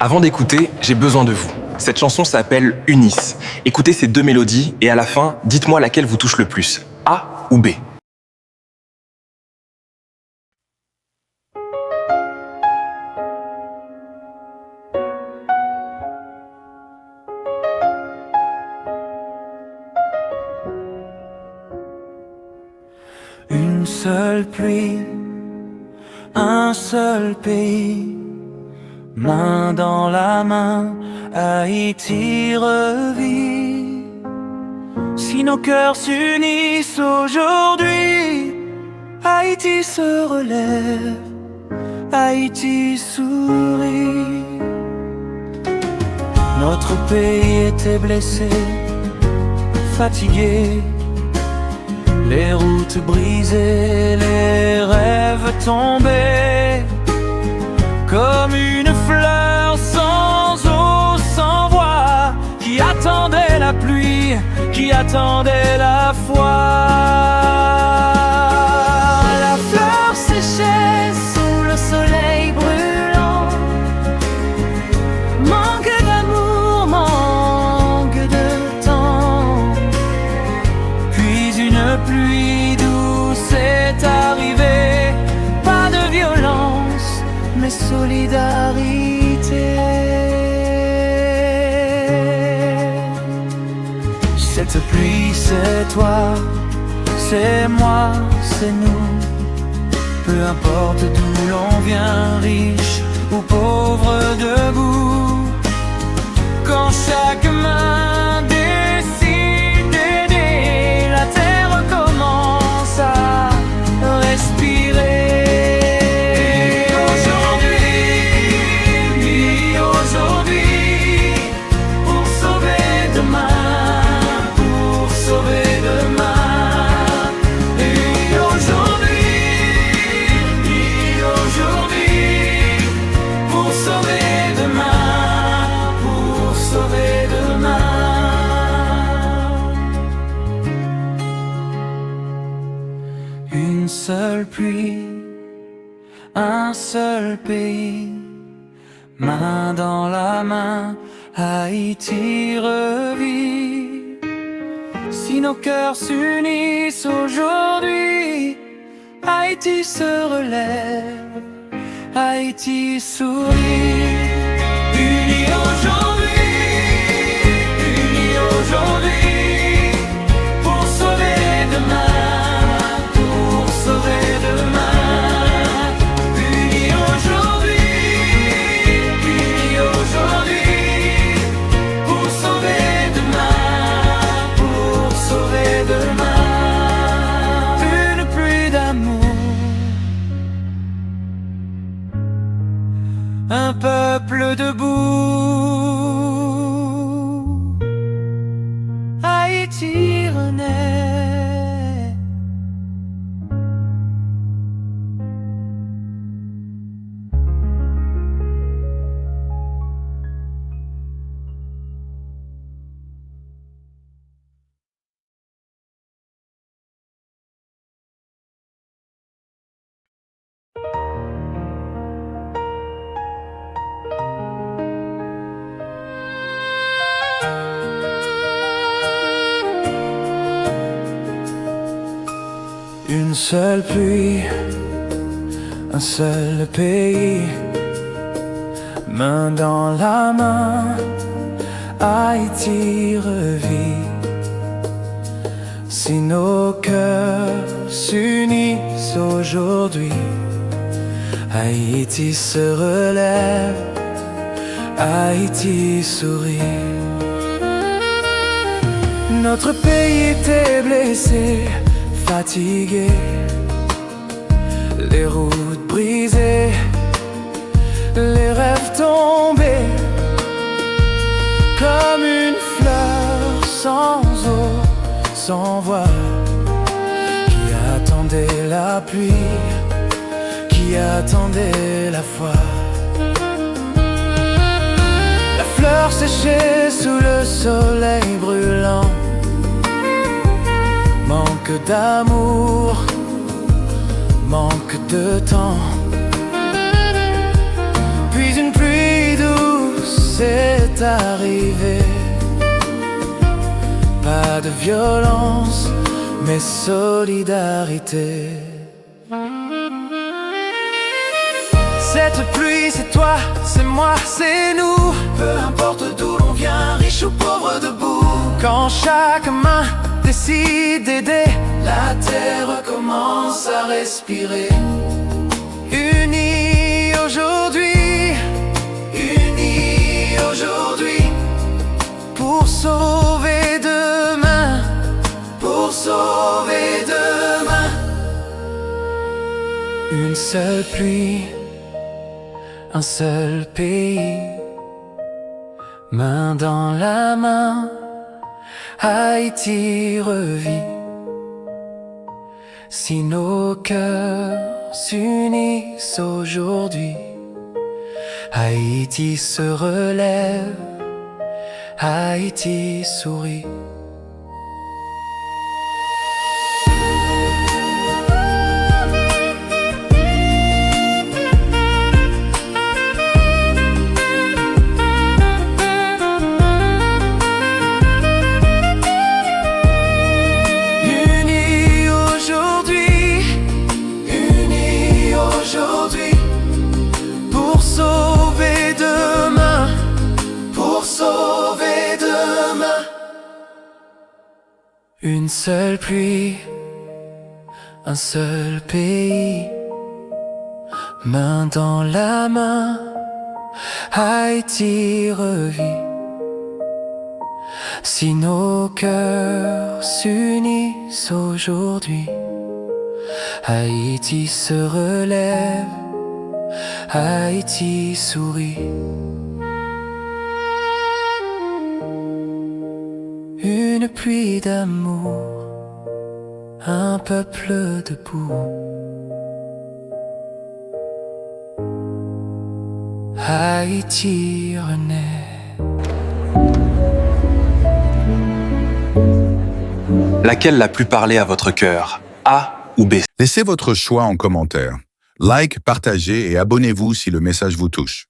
Avant d'écouter, j'ai besoin de vous. Cette chanson s'appelle Unis. Écoutez ces deux mélodies et à la fin, dites-moi laquelle vous touche le plus, A ou B. Une seule pluie, un seul pays, main dans la main, Haïti revit. Si nos cœurs s'unissent aujourd'hui, Haïti se relève, Haïti sourit. Notre pays était blessé, fatigué, les routes brisées, les rêves tombés, comme une fleur sans eau, sans voix, qui attendait la pluie, qui attendait la foi. La fleur séchait sous le soleil brûlant, manque d'amour, manque de temps. Puis une pluie douce est arrivée, pas de violence, mais solidarité. Cette pluie, c'est toi, c'est moi, c'est nous. Peu importe d'où l'on vient, riche ou pauvre, debout. Quand chaque main décide d'aider, la terre commence à respirer. Une seule pluie, un seul pays, main dans la main, Haïti revit. Si nos cœurs s'unissent aujourd'hui, Haïti se relève, Haïti sourit. Unis aujourd'hui, unis aujourd'hui, pour sauver demain. Un peuple debout, Haïti renaît. Une seule pluie, un seul pays, main dans la main, Haïti revit. Si nos cœurs s'unissent aujourd'hui, Haïti se relève, Haïti sourit. Notre pays était blessé, fatigué, les routes brisées, les rêves tombés, comme une fleur sans eau, sans voix, qui attendait la pluie, qui attendait la foi. La fleur séchée sous le soleil brûlant, manque d'amour, manque de temps. Puis une pluie douce est arrivé. Pas de violence, mais solidarité. Cette pluie, c'est toi, c'est moi, c'est nous. Peu importe d'où l'on vient, riche ou pauvre, debout. Quand chaque main décide d'aider, la terre commence à respirer. Unis aujourd'hui, pour sauver demain, pour sauver demain. Une seule pluie, un seul pays, main dans la main, Haïti revit. Si nos cœurs s'unissent aujourd'hui, Haïti se relève, Haïti sourit. Pour sauver demain, pour sauver demain. Une seule pluie, un seul pays, main dans la main, Haïti revit. Si nos cœurs s'unissent aujourd'hui, Haïti se relève, Haïti sourit. Une pluie d'amour, un peuple debout. Haïti renaît. Laquelle l'a plus parlé à votre cœur, A ou B? Laissez votre choix en commentaire. Like, partagez et abonnez-vous si le message vous touche.